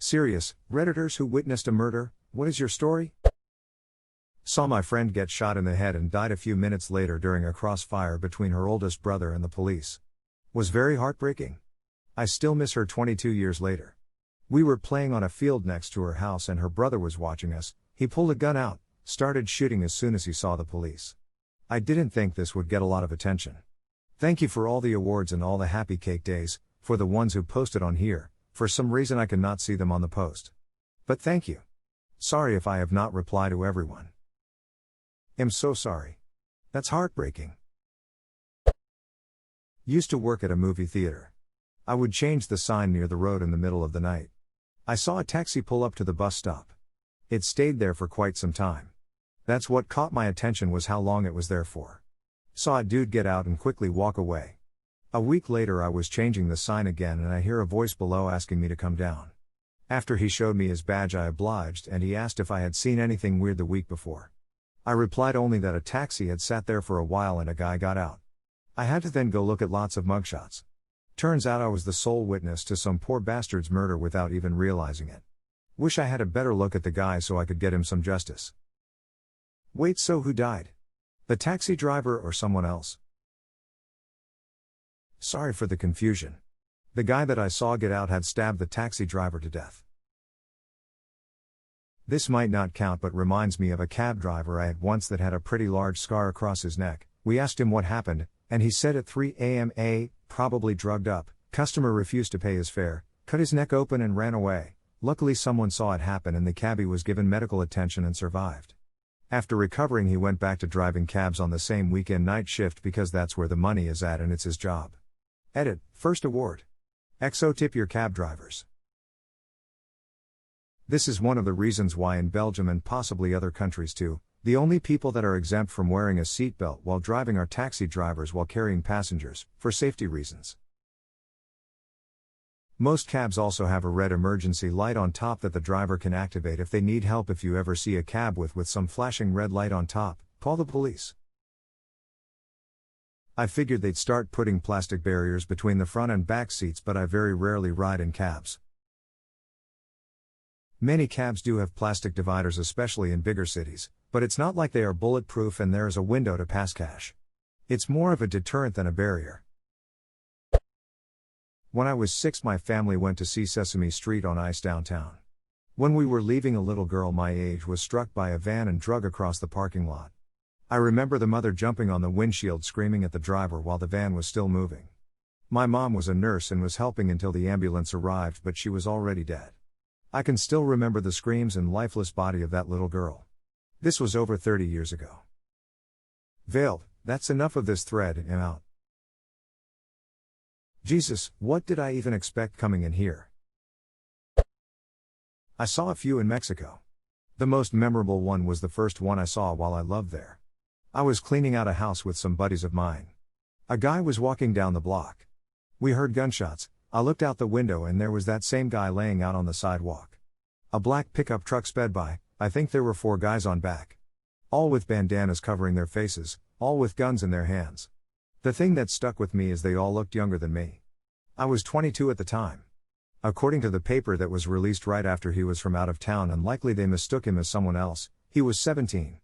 Serious, Redditors who witnessed a murder, what is your story? Saw my friend get shot in the head and died a few minutes later during a crossfire between her oldest brother and the police. Was very heartbreaking. I still miss her 22 years later. We were playing on a field next to her house and her brother was watching us. He pulled a gun out, started shooting as soon as he saw the police. I didn't think this would get a lot of attention. Thank you for all the awards and all the happy cake days, for the ones who posted on here. For some reason I cannot see them on the post. But thank you. Sorry if I have not replied to everyone. I'm so sorry. That's heartbreaking. Used to work at a movie theater. I would change the sign near the road in the middle of the night. I saw a taxi pull up to the bus stop. It stayed there for quite some time. That's what caught my attention was how long it was there for. Saw a dude get out and quickly walk away. A week later I was changing the sign again and I hear a voice below asking me to come down. After he showed me his badge I obliged and he asked if I had seen anything weird the week before. I replied only that a taxi had sat there for a while and a guy got out. I had to then go look at lots of mugshots. Turns out I was the sole witness to some poor bastard's murder without even realizing it. Wish I had a better look at the guy so I could get him some justice. Wait, so who died? The taxi driver or someone else? Sorry for the confusion. The guy that I saw get out had stabbed the taxi driver to death. This might not count but reminds me of a cab driver I had once that had a pretty large scar across his neck. We asked him what happened, and he said at 3 a.m. Probably drugged up, customer refused to pay his fare, cut his neck open and ran away. Luckily someone saw it happen and the cabbie was given medical attention and survived. After recovering he went back to driving cabs on the same weekend night shift because that's where the money is at and it's his job. Edit, first award. XO tip your cab drivers. This is one of the reasons why in Belgium and possibly other countries too, the only people that are exempt from wearing a seatbelt while driving are taxi drivers while carrying passengers, for safety reasons. Most cabs also have a red emergency light on top that the driver can activate if they need help. If you ever see a cab with some flashing red light on top, call the police. I figured they'd start putting plastic barriers between the front and back seats, but I very rarely ride in cabs. Many cabs do have plastic dividers, especially in bigger cities, but it's not like they are bulletproof and there is a window to pass cash. It's more of a deterrent than a barrier. When I was 6, my family went to see Sesame Street on Ice downtown. When we were leaving, a little girl my age was struck by a van and dragged across the parking lot. I remember the mother jumping on the windshield screaming at the driver while the van was still moving. My mom was a nurse and was helping until the ambulance arrived, but she was already dead. I can still remember the screams and lifeless body of that little girl. This was over 30 years ago. Veiled, that's enough of this thread, I'm out. Jesus, what did I even expect coming in here? I saw a few in Mexico. The most memorable one was the first one I saw while I lived there. I was cleaning out a house with some buddies of mine. A guy was walking down the block. We heard gunshots. I looked out the window and there was that same guy laying out on the sidewalk. A black pickup truck sped by. I think there were 4 guys on back. All with bandanas covering their faces, all with guns in their hands. The thing that stuck with me is they all looked younger than me. I was 22 at the time. According to the paper that was released right after he was from out of town and likely they mistook him as someone else, he was 17.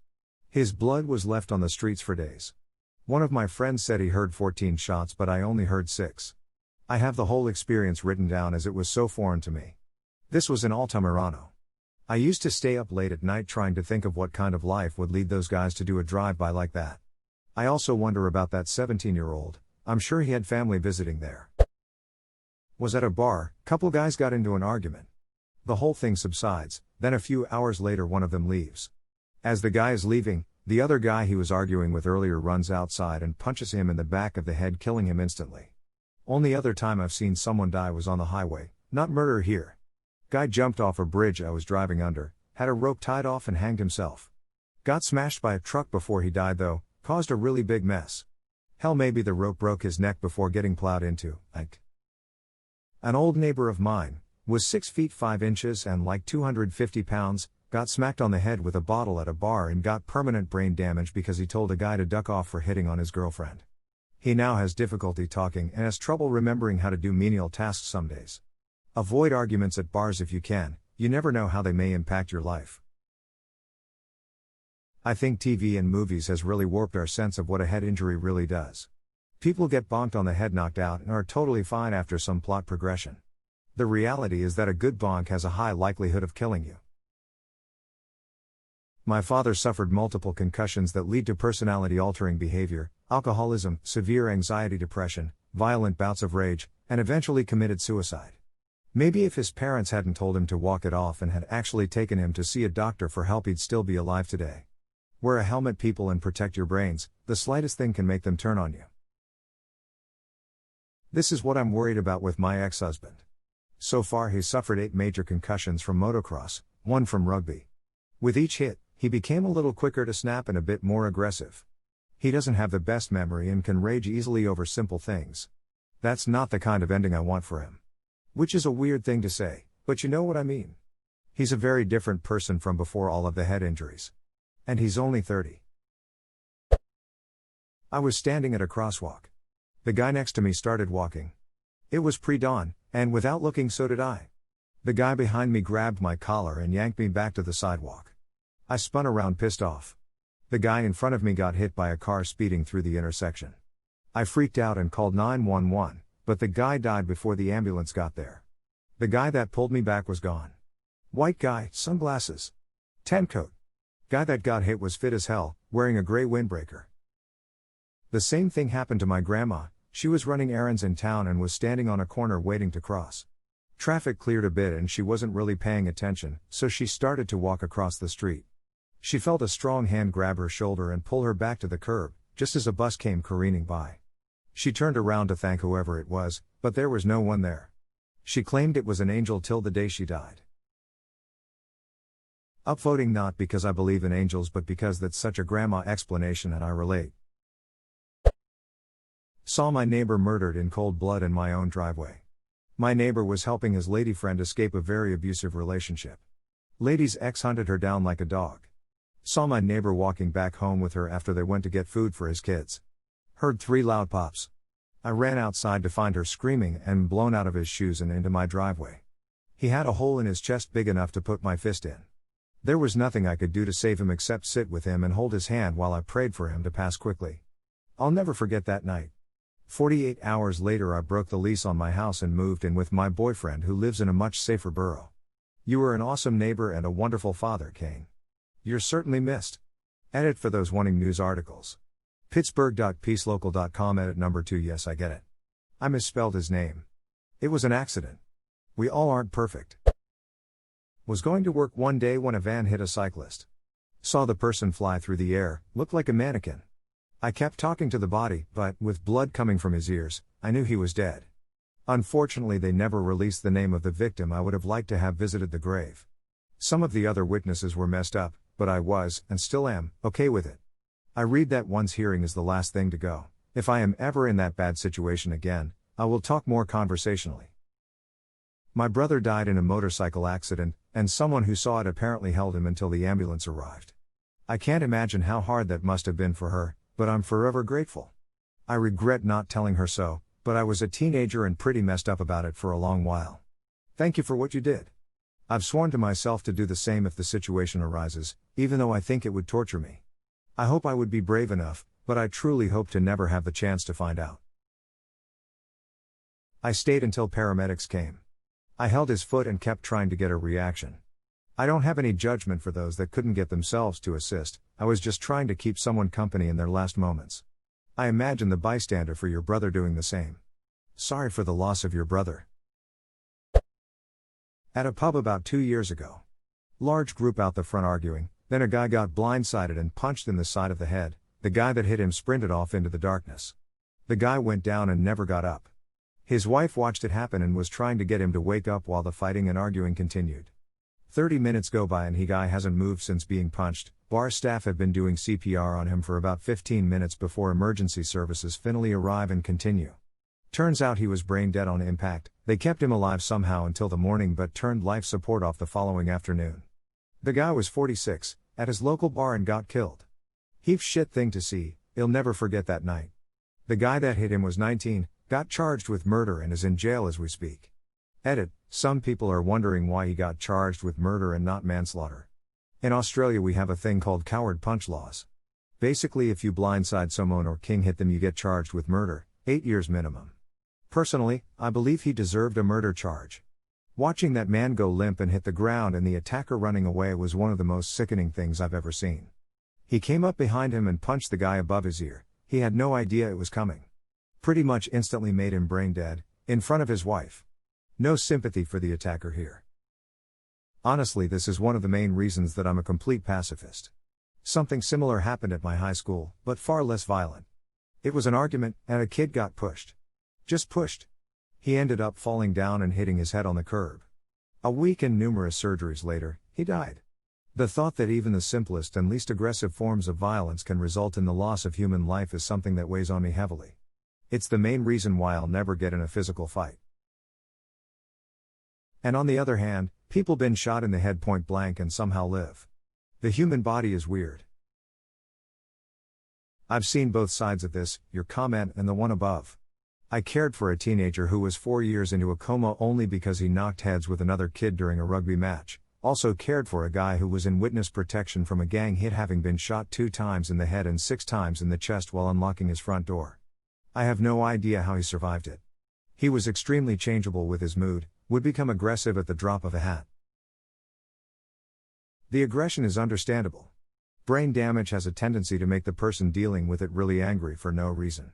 His blood was left on the streets for days. One of my friends said he heard 14 shots but I only heard 6. I have the whole experience written down as it was so foreign to me. This was in Altamirano. I used to stay up late at night trying to think of what kind of life would lead those guys to do a drive-by like that. I also wonder about that 17-year-old, I'm sure he had family visiting there. Was at a bar, couple guys got into an argument. The whole thing subsides, then a few hours later one of them leaves. As the guy is leaving, the other guy he was arguing with earlier runs outside and punches him in the back of the head, killing him instantly. Only other time I've seen someone die was on the highway, not murder here. Guy jumped off a bridge I was driving under, had a rope tied off and hanged himself. Got smashed by a truck before he died though, caused a really big mess. Hell, maybe the rope broke his neck before getting plowed into. An old neighbor of mine, was 6 feet 5 inches and like 250 pounds, got smacked on the head with a bottle at a bar and got permanent brain damage because he told a guy to duck off for hitting on his girlfriend. He now has difficulty talking and has trouble remembering how to do menial tasks some days. Avoid arguments at bars if you can, you never know how they may impact your life. I think TV and movies has really warped our sense of what a head injury really does. People get bonked on the head, knocked out, and are totally fine after some plot progression. The reality is that a good bonk has a high likelihood of killing you. My father suffered multiple concussions that lead to personality-altering behavior, alcoholism, severe anxiety, depression, violent bouts of rage, and eventually committed suicide. Maybe if his parents hadn't told him to walk it off and had actually taken him to see a doctor for help, he'd still be alive today. Wear a helmet, people, and protect your brains. The slightest thing can make them turn on you. This is what I'm worried about with my ex-husband. So far he's suffered 8 major concussions from motocross, 1 from rugby. With each hit, he became a little quicker to snap and a bit more aggressive. He doesn't have the best memory and can rage easily over simple things. That's not the kind of ending I want for him. Which is a weird thing to say, but you know what I mean. He's a very different person from before all of the head injuries. And he's only 30. I was standing at a crosswalk. The guy next to me started walking. It was pre-dawn, and without looking, so did I. The guy behind me grabbed my collar and yanked me back to the sidewalk. I spun around, pissed off. The guy in front of me got hit by a car speeding through the intersection. I freaked out and called 911, but the guy died before the ambulance got there. The guy that pulled me back was gone. White guy, sunglasses. Tan coat. Guy that got hit was fit as hell, wearing a gray windbreaker. The same thing happened to my grandma. She was running errands in town and was standing on a corner waiting to cross. Traffic cleared a bit and she wasn't really paying attention, so she started to walk across the street. She felt a strong hand grab her shoulder and pull her back to the curb, just as a bus came careening by. She turned around to thank whoever it was, but there was no one there. She claimed it was an angel till the day she died. Upvoting not because I believe in angels, but because that's such a grandma explanation and I relate. Saw my neighbor murdered in cold blood in my own driveway. My neighbor was helping his lady friend escape a very abusive relationship. Lady's ex hunted her down like a dog. Saw my neighbor walking back home with her after they went to get food for his kids. Heard 3 loud pops. I ran outside to find her screaming and blown out of his shoes and into my driveway. He had a hole in his chest big enough to put my fist in. There was nothing I could do to save him except sit with him and hold his hand while I prayed for him to pass quickly. I'll never forget that night. 48 hours later I broke the lease on my house and moved in with my boyfriend, who lives in a much safer borough. You were an awesome neighbor and a wonderful father, Kane. You're certainly missed. Edit for those wanting news articles. Pittsburgh.peacelocal.com. Edit number 2. Yes, I get it. I misspelled his name. It was an accident. We all aren't perfect. Was going to work one day when a van hit a cyclist. Saw the person fly through the air, looked like a mannequin. I kept talking to the body, but, with blood coming from his ears, I knew he was dead. Unfortunately, they never released the name of the victim. I would have liked to have visited the grave. Some of the other witnesses were messed up, but I was, and still am, okay with it. I read that one's hearing is the last thing to go. If I am ever in that bad situation again, I will talk more conversationally. My brother died in a motorcycle accident, and someone who saw it apparently held him until the ambulance arrived. I can't imagine how hard that must have been for her, but I'm forever grateful. I regret not telling her so, but I was a teenager and pretty messed up about it for a long while. Thank you for what you did. I've sworn to myself to do the same if the situation arises, even though I think it would torture me. I hope I would be brave enough, but I truly hope to never have the chance to find out. I stayed until paramedics came. I held his foot and kept trying to get a reaction. I don't have any judgment for those that couldn't get themselves to assist. I was just trying to keep someone company in their last moments. I imagine the bystander for your brother doing the same. Sorry for the loss of your brother. At a pub about 2 years ago. Large group out the front arguing, then a guy got blindsided and punched in the side of the head. The guy that hit him sprinted off into the darkness. The guy went down and never got up. His wife watched it happen and was trying to get him to wake up while the fighting and arguing continued. 30 minutes go by and the guy hasn't moved since being punched. Bar staff have been doing CPR on him for about 15 minutes before emergency services finally arrive and continue. Turns out he was brain dead on impact. They kept him alive somehow until the morning but turned life support off the following afternoon. The guy was 46, at his local bar and got killed. Heaps shit thing to see. He'll never forget that night. The guy that hit him was 19, got charged with murder and is in jail as we speak. Edit: some people are wondering why he got charged with murder and not manslaughter. In Australia we have a thing called coward punch laws. Basically, if you blindside someone or king hit them, you get charged with murder, 8 years minimum. Personally, I believe he deserved a murder charge. Watching that man go limp and hit the ground and the attacker running away was one of the most sickening things I've ever seen. He came up behind him and punched the guy above his ear. He had no idea it was coming. Pretty much instantly made him brain dead, in front of his wife. No sympathy for the attacker here. Honestly, this is one of the main reasons that I'm a complete pacifist. Something similar happened at my high school, but far less violent. It was an argument, and a kid got pushed. Just pushed. He ended up falling down and hitting his head on the curb. A week and numerous surgeries later, he died. The thought that even the simplest and least aggressive forms of violence can result in the loss of human life is something that weighs on me heavily. It's the main reason why I'll never get in a physical fight. And on the other hand, people been shot in the head point blank and somehow live. The human body is weird. I've seen both sides of this, your comment and the one above. I cared for a teenager who was 4 years into a coma only because he knocked heads with another kid during a rugby match. Also cared for a guy who was in witness protection from a gang hit, having been shot 2 times in the head and 6 times in the chest while unlocking his front door. I have no idea how he survived it. He was extremely changeable with his mood, would become aggressive at the drop of a hat. The aggression is understandable. Brain damage has a tendency to make the person dealing with it really angry for no reason.